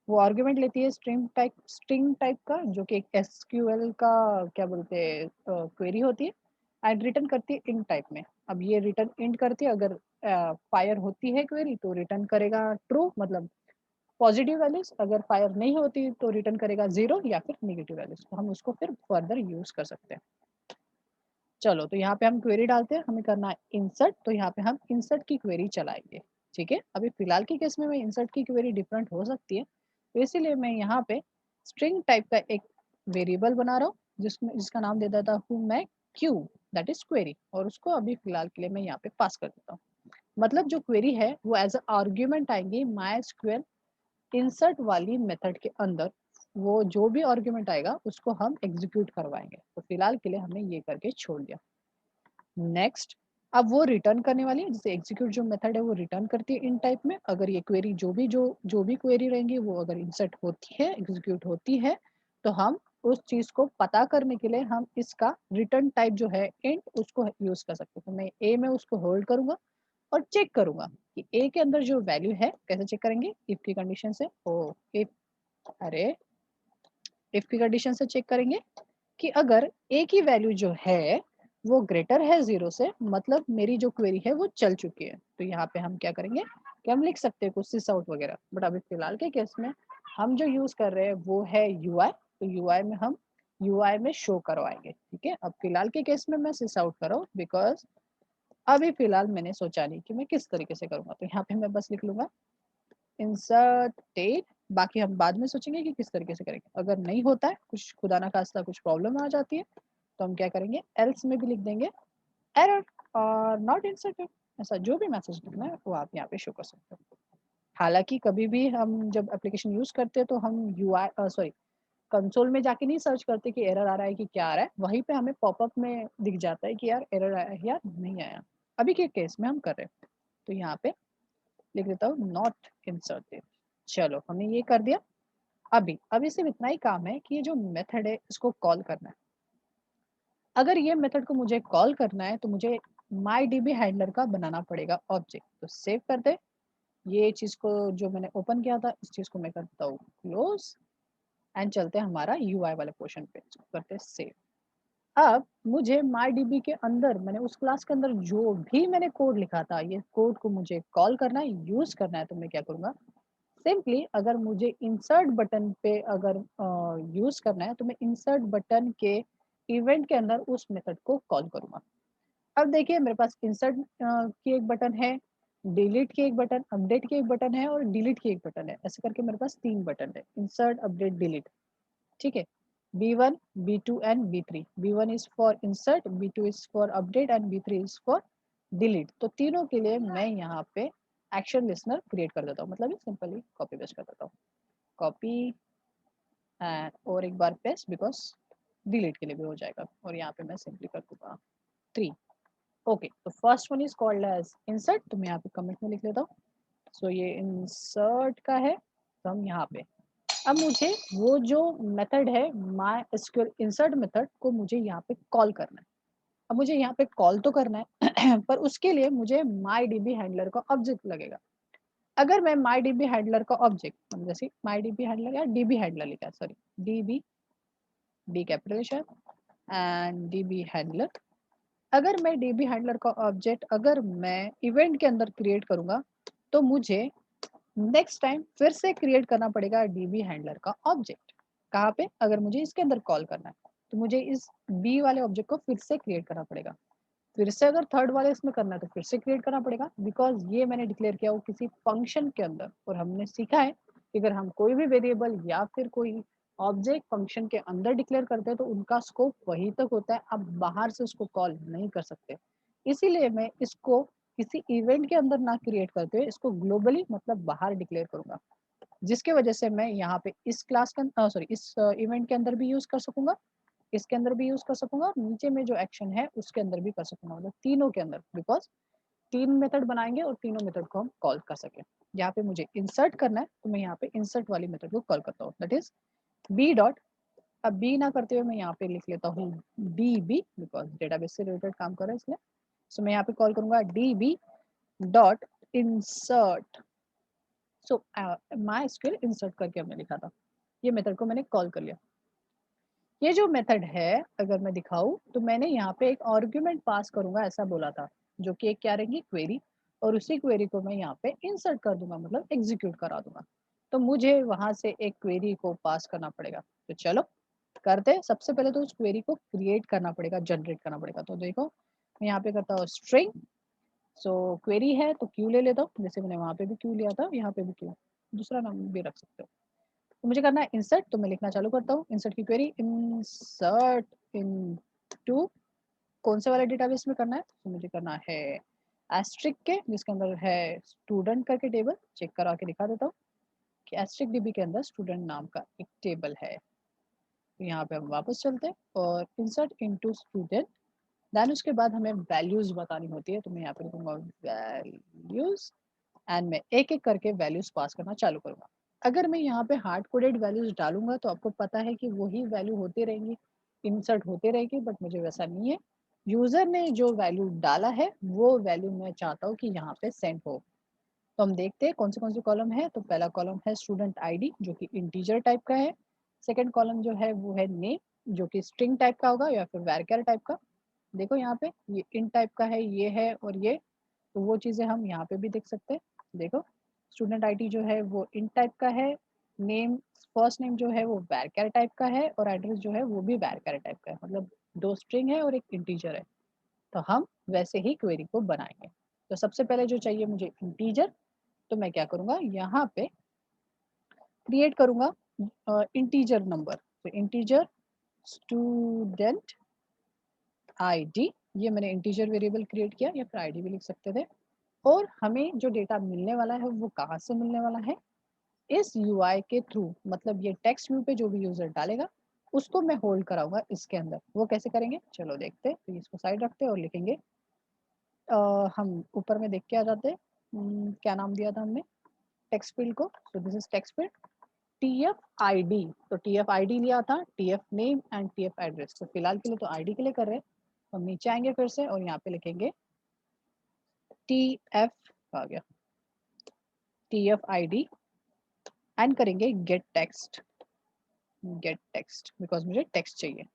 वो आर्गुमेंट लेती है स्ट्रिंग टाइप का, जो कि एक एसक्यूएल का क्या बोलते हैं क्वेरी होती है, एंड रिटर्न करती है इंट टाइप में। अब ये रिटर्न इंट करती है, अगर फायर होती है क्वेरी तो रिटर्न करेगा ट्रू मतलब पॉजिटिव वैल्यूज, अगर फायर नहीं होती तो रिटर्न करेगा 0 या फिर नेगेटिव वैल्यूज। तो हम उसको फिर फर्दर यूज कर सकते हैं। चलो तो यहाँ पे हम क्वेरी डालते हैं, हमें करना है इंसर्ट, तो यहाँ पे हम इंसर्ट की क्वेरी चलाएंगे, ठीक है। अभी फिलहाल की केस में इंसर्ट की क्वेरी डिफरेंट हो सकती है, तो इसीलिए मैं यहाँ पे स्ट्रिंग टाइप का एक वेरिएबल बना रहा हूँ जिसका नाम दे देता हूँ मैं क्यू, दैट इज क्वेरी, और उसको अभी फिलहाल के लिए मैं यहाँ पे पास कर देता हूँ। मतलब जो क्वेरी है वो एज अ आर्ग्यूमेंट आएंगी MySQL इंसर्ट वाली मेथड के अंदर, वो जो भी आर्ग्यूमेंट आएगा उसको हम एग्जीक्यूट करवाएंगे। तो फिलहाल के लिए हमने ये करके छोड़ दिया। नेक्स्ट, अब वो रिटर्न करने वाली है, जैसे एग्जीक्यूट जो मेथड है वो रिटर्न करती है इन टाइप में। अगर ये क्वेरी जो भी क्वेरी रहेंगी वो अगर इंसर्ट होती है, एग्जीक्यूट होती है, तो हम उस चीज को पता करने के लिए हम इसका रिटर्न टाइप जो है इंट उसको यूज कर सकते हैं। तो मैं ए में उसको होल्ड करूंगा और चेक करूंगा कि ए के अंदर जो वैल्यू है, कैसे चेक करेंगे, इफ की कंडीशन से। ओ इफ, अरे इफ की कंडीशन से चेक करेंगे कि अगर ए की वैल्यू जो है वो ग्रेटर है 0 से, मतलब मेरी जो क्वेरी है वो चल चुकी है। तो यहाँ पे हम क्या करेंगे कि हम लिख सकते हैं कुछ सिस आउट वगैरह, बट अभी फिलहाल के केस में हम जो यूज कर रहे हैं वो है यूआई। तो यूआई में हम यूआई में शो करवाएंगे, ठीक है। अब फिलहाल के केस में मैं सिस आउट कर रहा हूँ बिकॉज अभी फिलहाल मैंने सोचा नहीं कि मैं किस तरीके से करूंगा। तो यहाँ पे मैं बस लिख लूंगा इंसर्ट डेट, बाकी हम बाद में सोचेंगे कि किस तरीके से करेंगे। अगर नहीं होता है, कुछ खुदा ना खास्ता कुछ प्रॉब्लम आ जाती है, तो हम क्या करेंगे एल्स में भी लिख देंगे एरर और नॉट इंसर्टेड। ऐसा जो भी मैसेज लिखना है वो आप यहाँ पे शो कर सकते हो। हालांकि कभी भी हम जब एप्लीकेशन यूज करते हैं तो हम यूआई सॉरी कंसोल में जाके नहीं सर्च करते कि एरर आ रहा है कि क्या आ रहा है, वहीं पे हमें पॉपअप में दिख जाता है कि यार एरर आया है या नहीं आया। अभी के केस में हम कर रहे हैं, तो यहाँ पे लिख देता हूँ नॉट इंसर्टेड। चलो हमने ये कर दिया। अभी सिर्फ इतना ही काम है कि ये जो मेथड है इसको कॉल करना है। अगर ये मेथड को मुझे कॉल करना है तो मुझे MyDB हैंडलर का बनाना पड़ेगा ऑब्जेक्ट। तो सेव कर दे, ये चीज को जो मैंने ओपन किया था इस चीज को मैं करता हूँ क्लोज एंड चलते हैं हमारा यूआई वाले पोर्शन पे, इसको करते हैं सेव। अब मुझे MyDB के अंदर मैंने उस क्लास के अंदर जो भी मैंने कोड लिखा था, ये कोड को मुझे कॉल करना है, यूज करना है। तो मैं क्या करूंगा सिंपली, अगर मुझे इंसर्ट बटन पे अगर यूज करना है तो मैं इंसर्ट बटन के इवेंट के अंदर उस मेथड को कॉल करूंगा। अब देखिए मेरे पास इंसर्ट की एक बटन है, डिलीट की एक बटन, अपडेट की एक बटन है और डिलीट की एक बटन है। ऐसे करके मेरे पास 3 बटन है, इंसर्ट अपडेट डिलीट, ठीक है। B1, B2 and B3। B1 is for insert, B2 is for update and B3 is for delete. तो तीनों के लिए मैं यहाँ पे एक्शन लिस्नर क्रिएट कर देता हूँ, मतलब सिंपली कॉपी पेस्ट कर देता हूँ, कॉपी एंड और एक बार पेस्ट बिकॉज डिलीट के लिए भी हो जाएगा। और यहाँ पे मैं सिंपली कर दूंगा 3। ओके, तो first one is called as insert, तो मैं यहाँ पे कमेंट में लिख लेता हूँ। सो ये इंसर्ट का है, तो हम यहाँ पे अब मुझे वो जो मेथड है माई एसक्यूएल इंसर्ट मेथड को मुझे यहाँ पे कॉल करना है। अब मुझे यहाँ पे कॉल तो करना है पर उसके लिए मुझे MyDB हैंडलर का ऑब्जेक्ट लगेगा। अगर मैं MyDB हैंडलर का ऑब्जेक्ट जैसे MyDB हैंडलर या DB हैंडलर लिखा है, sorry DB, D capital and DB handler. अगर मैं DB हैंडलर का ऑब्जेक्ट अगर मैं इवेंट के अंदर क्रिएट करूंगा तो मुझे नेक्स्ट टाइम फिर से क्रिएट करना पड़ेगा DB हैंडलर का ऑब्जेक्ट। कहाँ पे, अगर मुझे इसके अंदर कॉल करना है तो मुझे इस B वाले ऑब्जेक्ट को फिर से क्रिएट करना पड़ेगा। फिर से अगर थर्ड वाले इसमें करना है तो फिर से क्रिएट करना पड़ेगा, बिकॉज ये मैंने डिक्लेयर किया वो किसी फंक्शन के अंदर। और हमने सीखा है कि अगर हम कोई भी वेरिएबल या फिर कोई ऑब्जेक्ट फंक्शन के अंदर डिक्लेयर करते हैं तो उनका स्कोप वहीं तक होता है, आप बाहर से उसको कॉल नहीं कर सकते। इसीलिए मैं इसको किसी इवेंट के अंदर ना क्रिएट करते हुए इसको ग्लोबली मतलब बाहर डिक्लेयर करूंगा, जिसके वजह से मैं यहाँ पे इस क्लास का सॉरी इस इवेंट के अंदर भी यूज कर सकूंगा, इसके अंदर भी यूज कर सकूंगा और नीचे में जो एक्शन है उसके अंदर भी कर सकूंगा, मतलब तीनों के अंदर, बिकॉज 3 मेथड बनाएंगे और तीनों मेथड को हम कॉल कर सके। यहाँ पे मुझे इंसर्ट करना है तो मैं यहाँ पे इंसर्ट वाली मेथड को कॉल करता हूँ, दैट इज बी डॉट। अब बी ना करते हुए मैं यहाँ पे लिख लेता हूँ DB, बिकॉज डेटाबेस से रिलेटेड काम कर रहा है इसलिए। सो मैं यहाँ पे कॉल करूंगा DB डॉट इंसर्ट। सो माई स्क्वेयर इंसर्ट करके हमने लिखा था, ये मेथड को मैंने कॉल कर लिया। ये जो मेथड है अगर मैं दिखाऊं तो मैंने यहाँ पे एक आर्गुमेंट पास करूंगा ऐसा बोला था, जो कि एक क्या रहेगी क्वेरी, और उसी क्वेरी को मैं यहाँ पे इंसर्ट कर दूंगा मतलब एग्जीक्यूट करा दूंगा। तो मुझे वहां से एक क्वेरी को पास करना पड़ेगा। तो चलो करते, सबसे पहले तो उस क्वेरी को क्रिएट करना पड़ेगा, जनरेट करना पड़ेगा। तो देखो मैं यहाँ पे करता हूँ स्ट्रिंग। सो क्वेरी है तो क्यू ले लेता हूँ, जैसे मैंने वहां पे भी क्यू लिया था यहाँ पे भी क्यू, दूसरा नाम भी रख सकते हो। तो मुझे करना है इंसर्ट, तो मैं लिखना चालू करता हूँ इंसर्ट की क्वेरी, इंसर्ट इनटू कौन से वाले डेटाबेस में करना है, तो मुझे करना है एस्ट्रिक के जिसके अंदर है स्टूडेंट करके टेबल। चेक करा के दिखा देता हूँ कि एस्ट्रिक DB के अंदर स्टूडेंट नाम का एक टेबल है। तो यहाँ पे हम वापस चलते हैं और इंसर्ट इनटू स्टूडेंट, देन उसके बाद हमें वैल्यूज बतानी होती है। तो मैं यहाँ पे लिखूंगा वैल्यूज एंड मैं एक एक करके वैल्यूज पास करना चालू करूंगा। अगर मैं यहाँ पे हार्ड कोडेड वैल्यूज डालूंगा तो आपको पता है कि वही वैल्यू होती रहेंगी, इंसर्ट होते रहेगी, बट मुझे वैसा नहीं है। यूजर ने जो वैल्यू डाला है वो वैल्यू मैं चाहता हूँ कि यहाँ पे सेंड हो। तो हम देखते हैं कौन से कॉलम है। तो पहला कॉलम है स्टूडेंट ID जो कि इंटीजर टाइप का है। सेकंड कॉलम जो है वो है नेम जो कि स्ट्रिंग टाइप का होगा या फिर वैरचर टाइप का। देखो यहाँ पे ये इन टाइप का है, ये है और ये, तो वो चीज़ें हम यहाँ पे भी देख सकते हैं। देखो स्टूडेंट आईडी जो है वो इन टाइप का है, नेम फर्स्ट नेम जो है वो varchar टाइप का है और एड्रेस जो है वो भी varchar टाइप का है, मतलब 2 स्ट्रिंग है और एक इंटीजर है। तो हम वैसे ही क्वेरी को बनाएंगे। तो सबसे पहले जो चाहिए मुझे इंटीजर, तो मैं क्या करूँगा यहाँ पे क्रिएट करूँगा इंटीजर नंबर। तो इंटीजर स्टूडेंट आईडी, ये मैंने इंटीजर वेरिएबल क्रिएट किया या फिर आईडी भी लिख सकते थे। और हमें जो डेटा मिलने वाला है वो कहाँ से मिलने वाला है, इस यूआई के थ्रू, मतलब ये टेक्स्ट व्यू पे जो भी यूजर डालेगा उसको मैं होल्ड कराऊंगा इसके अंदर। वो कैसे करेंगे चलो देखते हैं। तो इसको साइड रखते हैं और लिखेंगे हम ऊपर में देख के आ जाते हैं। क्या नाम दिया था हमने टेक्स्ट फील्ड को, so this is text field TF ID. तो टीएफ आईडी लिया था, TF name and TF address. तो फिलहाल के लिए तो आईडी के लिए कर रहे हैं। हम नीचे आएंगे फिर से और यहाँ पे लिखेंगे टीएफ, आ गया टीएफ आईडी एंड करेंगे gate text, gate text because मुझे टेक्स्ट चाहिए।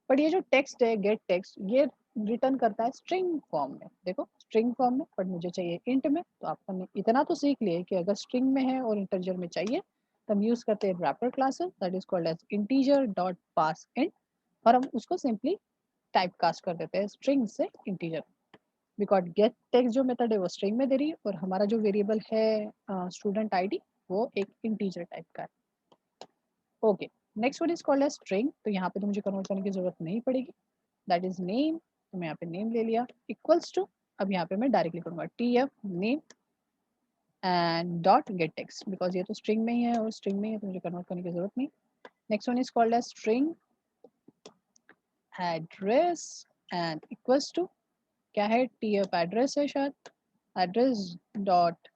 बट ये जो टेक्स्ट है गेट टेक्स्ट, ये रिटर्न करता है स्ट्रिंग फॉर्म में। देखो स्ट्रिंग फॉर्म में, बट मुझे चाहिए इंट में। तो आपने इतना तो सीख लिया कि अगर स्ट्रिंग में है और इंटीजर में चाहिए तो हम यूज करते हैं wrapper classes that is called as integer dot parse int, और हम उसको सिंपली टाइप कास्ट कर देते हैं स्ट्रिंग से इंटीजर। बिकॉज गेट टेक्स्ट जो मेथड है वो स्ट्रिंग में दे रही है और हमारा जो वेरिएबल है स्टूडेंट आईडी वो एक इंटीजर टाइप का है। Okay, next one is called as string. तो यहाँ पे तो मुझे कन्वर्ट करने की जरूरत नहीं पड़ेगी, दैट इज नेम। तो मैं यहाँ पे नेम ले लिया इक्वल्स टू, अब यहाँ पे मैं डायरेक्टली करूँगा T F name and dot gate text, because ये तो स्ट्रिंग में ही है और स्ट्रिंग में ही है तो मुझे कन्वर्ट करने की जरूरत नहीं। Next one is called as string address and equals to, क्या है टी एफ एड्रेस है शायद, एड्रेस डॉट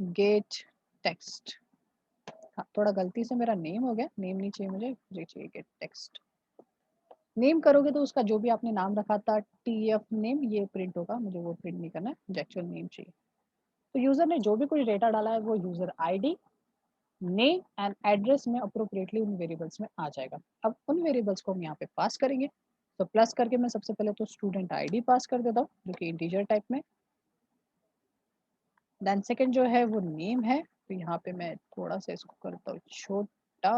गेट टेक्स्ट। हाँ थोड़ा गलती से मेरा नेम हो गया, नेम नहीं चाहिए मुझे चाहिए गेट टेक्स्ट। नेम करोगे तो उसका जो भी आपने नाम रखा था टीएफ नेम ये प्रिंट होगा, मुझे वो प्रिंट नहीं करना है, मुझे एक्चुअल नेम चाहिए। तो यूजर ने जो भी कुछ डेटा डाला है वो user ID name and address में अप्रोप्रिएटली उन वेरिएबल्स में आ जाएगा। अब उन वेरिएबल्स को हम यहाँ पे पास करेंगे। तो प्लस करके मैं सबसे पहले तो स्टूडेंट आईडी पास कर देता हूँ जो कि इंटीजर टाइप में। देन सेकेंड जो है वो नेम है, तो यहाँ पे मैं थोड़ा सा इसको करता हूँ छोटा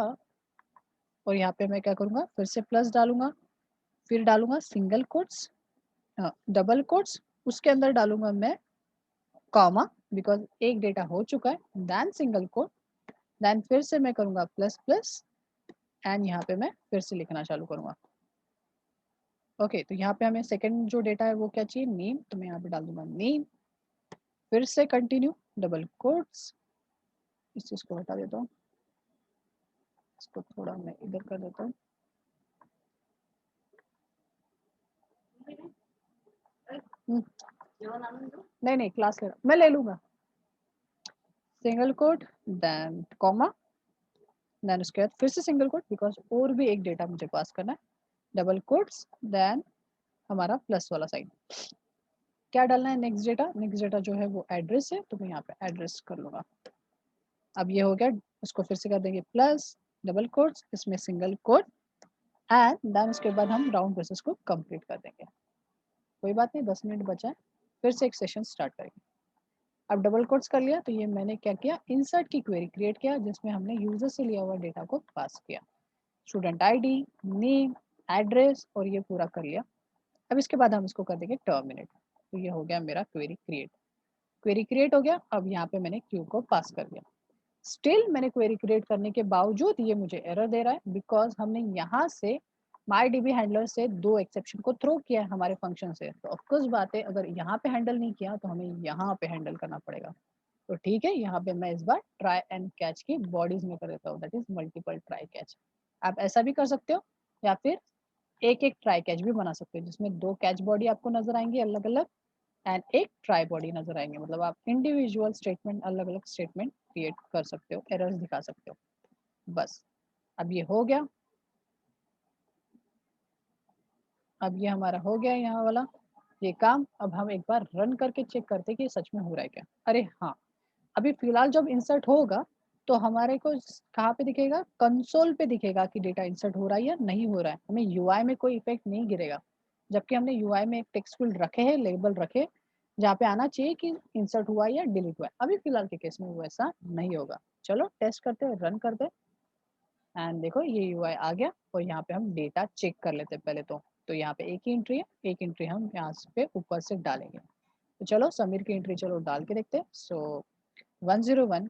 और यहाँ पे मैं क्या करूँगा फिर से प्लस डालूंगा, फिर डालूंगा सिंगल कोट्स, डबल कोट्स, उसके अंदर डालूंगा मैं कॉमा बिकॉज एक डेटा हो चुका है, देन सिंगल कोट, देन फिर से मैं करूंगा प्लस प्लस एंड यहाँ पे मैं फिर से लिखना चालू करूंगा। ओके तो यहाँ पे हमें सेकंड जो डेटा है वो क्या चाहिए नेम, तो मैं यहाँ पे डाल दूंगा नेम, फिर से कंटिन्यू डबल कोट्स, इस चीज को हटा देता हूँ, इसको थोड़ा मैं इधर कर देता हूँ। नहीं नहीं क्लास ले मैं ले लूंगा, single quote then comma, then उसके बाद फिर से सिंगल कोट बिकॉज और भी एक डेटा मुझे पास करना है, डबल कोट्स, देन हमारा प्लस वाला साइन। क्या डालना है नेक्स्ट डेटा, नेक्स्ट डेटा जो है वो एड्रेस है, तो मैं यहाँ पे एड्रेस कर लूंगा। अब ये हो गया, उसको फिर से कर देंगे प्लस डबल कोट्स, इसमें सिंगल कोट एंड देन उसके बाद हम राउंड प्रोसेस को कंप्लीट कर देंगे। कोई बात नहीं 10 मिनट बचा है, फिर से एक सेशन स्टार्ट करेंगे। अब डबल कोट्स कर लिया तो ये मैंने क्या किया इंसर्ट की क्वेरी क्रिएट किया जिसमें हमने यूजर से लिया हुआ डेटा को पास किया, स्टूडेंट आईडी नेम एड्रेस और ये पूरा कर लिया। अब इसके बाद हम इसको कर देंगे टर्मिनेट। तो ये हो गया मेरा क्वेरी क्रिएट, क्वेरी क्रिएट हो गया। अब यहाँ पे मैंने क्यू को पास कर दिया। स्टिल मैंने क्वेरी क्रिएट करने के बावजूद ये मुझे एरर दे रहा है बिकॉज हमने यहाँ से MyDB हैंडलर से 2 एक्सेप्शन को थ्रो किया है हमारे फंक्शन से। तो ऑफकोर्स बात है अगर यहाँ पे हैंडल नहीं किया तो हमें यहाँ पे हैंडल करना पड़ेगा। तो ठीक है यहाँ पे मैं इस बार ट्राई एंड कैच की बॉडीज में कर देता हूँ, that is multiple try catch. आप ऐसा भी कर सकते हो या फिर एक एक ट्राई कैच भी बना सकते हो जिसमें 2 कैच बॉडी आपको नजर आएंगी अलग अलग एंड एक ट्राई बॉडी नजर आएंगे, मतलब आप इंडिविजुअल स्टेटमेंट अलग अलग स्टेटमेंट क्रिएट कर सकते हो, एरर्स दिखा सकते हो। बस अब ये हो गया, अब ये हमारा हो गया यहाँ वाला ये काम। अब हम एक बार रन करके चेक करते हैं कि सच में हो रहा है क्या। अरे हाँ, अभी फिलहाल जब इंसर्ट होगा तो हमारे को कहाँ पे दिखेगा, कंसोल पे दिखेगा कि डेटा इंसर्ट हो रहा है या नहीं हो रहा है, हमें यूआई में कोई इफेक्ट नहीं गिरेगा। जबकि हमने यूआई में एक टेक्स्ट फील्ड रखे हैं, लेबल रखे, जहाँ पे आना चाहिए कि इंसर्ट हुआ या डिलीट हुआ है। अभी फिलहाल के केस में वो ऐसा नहीं होगा। चलो टेस्ट करते हैं, रन करते हैं एंड देखो ये यूआई आ गया और यहाँ पे हम डेटा चेक कर लेते हैं पहले तो यहाँ पे एक ही एंट्री है, एक एंट्री हम यहाँ पे ऊपर से डालेंगे। तो चलो समीर की एंट्री चलो डाल के देखते हैं। सो 101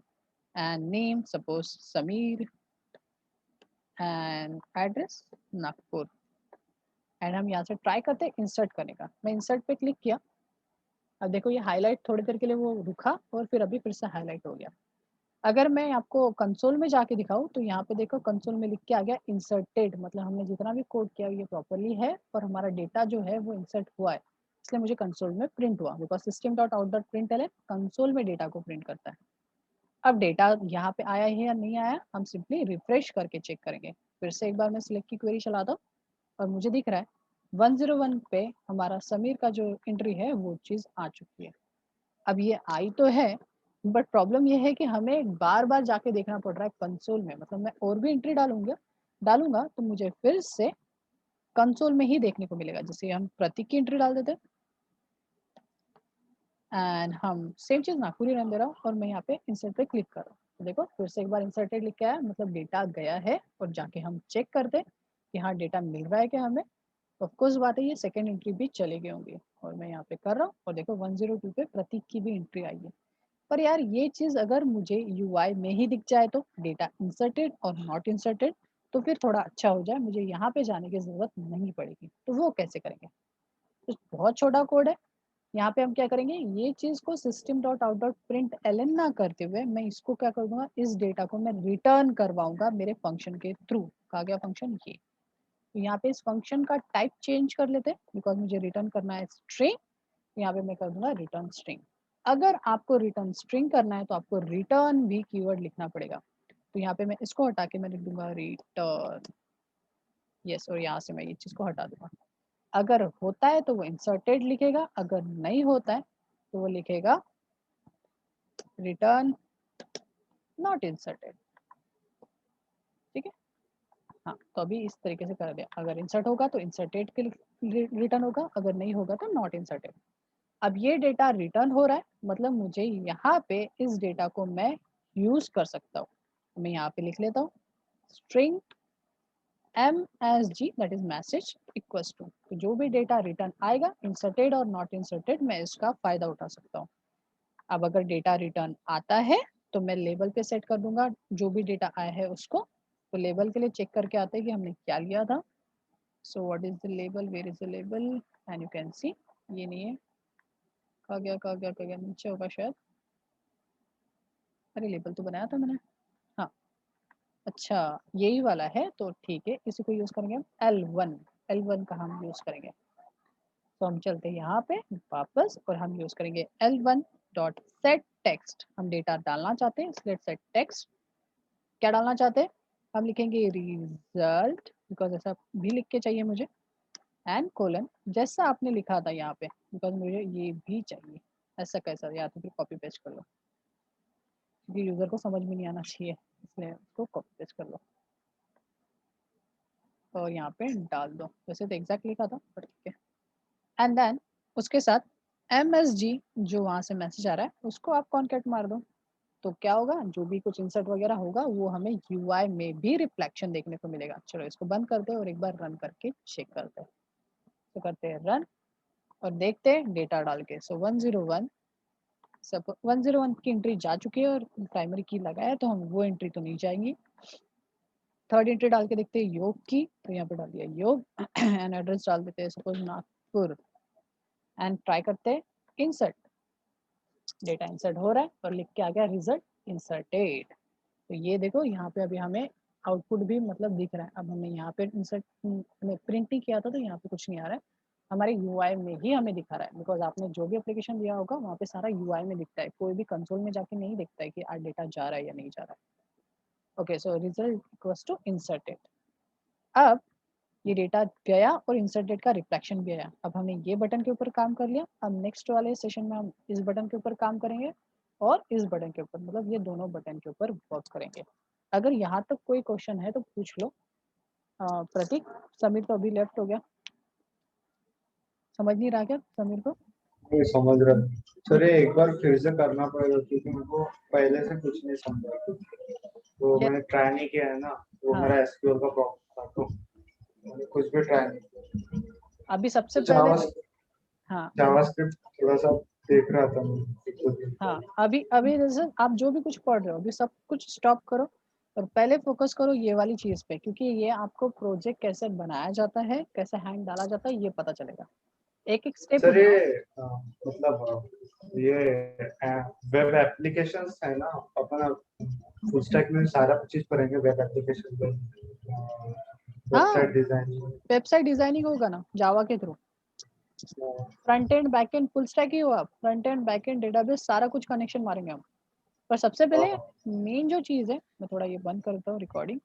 and name suppose Sameer and address Nagpur and हम यहाँ से ट्राई करते हैं इंसर्ट करने का। मैं इंसर्ट पे क्लिक किया, अब देखो ये हाईलाइट थोड़ी देर के लिए वो रुका और फिर अभी फिर से हाईलाइट हो गया। अगर मैं आपको कंसोल में जाके दिखाऊं तो यहाँ पे देखो कंसोल में लिख के आ गया इंसर्टेड, मतलब हमने जितना भी कोड किया ये प्रॉपरली है और हमारा डेटा जो है वो इंसर्ट हुआ है, इसलिए मुझे कंसोल में प्रिंट हुआ because system dot out dot print L console में डेटा को प्रिंट करता है। अब डेटा यहाँ पे आया है या नहीं आया हम सिंपली रिफ्रेश करके चेक करेंगे। फिर से एक बार मैं सिलेक्ट की क्वेरी चलाता हूँ और मुझे दिख रहा है 101 पे हमारा समीर का जो एंट्री है वो चीज़ आ चुकी है। अब ये आई तो है बट प्रॉब्लम ये है कि हमें बार बार जाके देखना पड़ रहा है कंसोल में, मतलब मैं और भी एंट्री डालूंगा तो मुझे फिर से कंसोल में ही देखने को मिलेगा। जैसे हम प्रतीक की एंट्री डाल देते एंड हम सेम चीज नागपुर ही रहने दे रहा हूँ और मैं यहाँ पे इंसर्ट पे क्लिक कर रहा हूँ। तो देखो फिर से एक बार इंसर्टेड लिख के आया, मतलब डेटा गया है और जाके हम चेक करते कि हाँ डेटा मिल रहा है क्या हमें। ऑफ कोर्स बात है ये सेकंड एंट्री भी चले गए होंगे और मैं यहाँ पे कर रहा हूँ और देखो 102 पे प्रतीक की भी एंट्री आई है। पर यार ये चीज़ अगर मुझे यूआई में ही दिख जाए तो डेटा इंसर्टेड और नॉट इंसर्टेड तो फिर थोड़ा अच्छा हो जाए, मुझे यहाँ पे जाने की ज़रूरत नहीं पड़ेगी। तो वो कैसे करेंगे? तो बहुत छोटा कोड है। यहाँ पे हम क्या करेंगे, ये चीज़ को system dot out dot println ना करते हुए मैं इसको क्या कर दूंगा, इस डेटा को मैं रिटर्न करवाऊंगा मेरे फंक्शन के थ्रू। कहा गया फंक्शन ये। तो यहाँ पे इस फंक्शन का टाइप चेंज कर लेते हैं बिकॉज मुझे रिटर्न करना है स्ट्रिंग। यहाँ पे मैं कर दूंगा रिटर्न स्ट्रिंग। अगर आपको रिटर्न स्ट्रिंग करना है तो आपको रिटर्न भी कीवर्ड लिखना पड़ेगा। तो यहाँ पे मैं इसको हटा के मैं लिख दूंगा रिटर्न, यस, और यहाँ से मैं ये चीज़ को हटा दूंगा। अगर होता है तो वो इंसर्टेड लिखेगा, अगर नहीं होता है तो वो लिखेगा रिटर्न नॉट इंसर्टेड। ठीक है, हाँ तो अभी इस तरीके से कर दिया, अगर इंसर्ट होगा तो इंसर्टेड के रिटर्न होगा, अगर नहीं होगा तो नॉट इंसर्टेड। अब ये डेटा रिटर्न हो रहा है, मतलब मुझे यहाँ पे इस डेटा को मैं यूज कर सकता हूँ। मैं यहाँ पे लिख लेता हूँ string msg that is message equals to, तो जो भी डेटा रिटर्न आएगा इंसर्टेड और नॉट इंसर्टेड मैं इसका फायदा उठा सकता हूँ। अब अगर डेटा रिटर्न आता है तो मैं लेबल पे सेट कर दूंगा जो भी डेटा आया है उसको। तो लेबल के लिए चेक करके आते हैं कि हमने क्या लिया था। So what is the label, where is the label and you can see, ये नहीं है, कहा गया नीचे होगा शायद। अरे लेबल तो बनाया था मैंने, हाँ अच्छा यही वाला है तो ठीक है, इसी को यूज करेंगे हम L1 का हम यूज करेंगे। तो हम चलते हैं यहाँ पे वापस और हम यूज करेंगे L1 डॉट सेट टेक्स्ट। हम डेटा डालना चाहते हैं इसलिए सेट टेक्स्ट। क्या डालना चाहते हैं, हम लिखेंगे रिजल्ट बिकॉज ऐसा भी लिख के चाहिए मुझे, एंड कोलन जैसा आपने लिखा था यहाँ पे बिकॉज मुझे ये भी चाहिए। ऐसा कैसा, या तो फिर कॉपी पेस्ट कर लो क्योंकि यूजर को समझ में नहीं आना चाहिए, इसलिए उसको कॉपी पेस्ट कर लो और यहाँ पे डाल दो। वैसे तो एग्जैक्ट लिखा था पर ठीक है। एंड देन उसके साथ MSG जो वहाँ से मैसेज आ रहा है उसको आप कॉन्केट मार दो। तो क्या होगा, जो भी कुछ इंसर्ट वगैरह होगा वो हमें यूआई में भी रिफ्लेक्शन देखने को मिलेगा। चलो इसको बंद करते हैं और एक बार रन करके चेक करते हैं। तो करते हैं रन और देखते हैं डेटा डाल के। सो 101 सब 101 की एंट्री जा चुकी है और प्राइमरी की लगाया तो हम वो एंट्री तो नहीं जाएंगी। थर्ड एंट्री डाल के देखते हैं योग की, तो यहाँ पे डाल दिया योग एंड एड्रेस डाल देते हैं सपोज नागपुर एंड ट्राई करते हैं इंसर्ट। डेटा इंसर्ट हो रहा है और लिख के आ गया रिजल्ट इंसर्टेड। तो ये देखो यहाँ पे अभी हमें आउटपुट भी मतलब दिख रहा है। अब हमने यहाँ पे इंसर्ट हमें प्रिंट नहीं किया था तो यहाँ पे कुछ नहीं आ रहा है, हमारे यूआई में ही हमें दिखा रहा है बिकॉज आपने जो भी एप्लीकेशन दिया होगा वहाँ पे सारा यूआई में दिखता है, कोई भी कंसोल में जाके नहीं दिखता है कि आज डेटा जा रहा है या नहीं जा रहा है। Okay so result equals to inserted. अब ये डेटा गया और इंसर्टेड का रिफ्लेक्शन भी आया। अब हमने ये बटन के ऊपर काम कर लिया, अब नेक्स्ट वाले सेशन में हम इस बटन के ऊपर काम करेंगे और इस बटन के ऊपर, मतलब ये दोनों बटन के ऊपर वर्क करेंगे। अगर यहाँ तक कोई क्वेश्चन है तो पूछ लो। प्रतीक, समीर तो अभी लेफ्ट हो गया। समझ नहीं रहा क्या समीर को? नहीं समझ रहा सर, ये एक बार फिर से करना पड़ेगा क्योंकि मेरे को पहले से कुछ नहीं समझा, तो ये मैंने ट्राई नहीं किया है ना, वो हाँ। मेरा एसक्यूएल का प्रॉब्लम था, तो मैंने कुछ भी ट्राई नहीं किया। अभी सबसे पहले हाँ बोलो। जावास्क्रिप्ट थोड़ा सा देख रहा था मैं एक दो दिन हाँ पहले। अभी जैसे आप जो भी कुछ पढ़ रहे हो अभी सब कुछ स्टॉप करो और पहले फोकस करो ये वाली चीज पे, क्योंकि ये आपको प्रोजेक्ट कैसे बनाया जाता है, कैसे हैंड डाला जाता है, ये पता चलेगा। एक एक स्टेप सर बनाओ। ये ये वेब एप्लीकेशंस है ना, अपन फुल स्टैक में सारा चीज पढ़ेंगे, वेब एप्लीकेशन पे, हाँ वेबसाइट डिजाइनिंग। वेबसाइट डिजाइनिंग होगा ना जावा के थ्रू। Front end back end full stack ही हो आप, front end back end database सारा कुछ कनेक्शन मारेंगे हम। पर सबसे पहले मेन जो चीज़ है, मैं थोड़ा ये बंद करता हूँ रिकॉर्डिंग।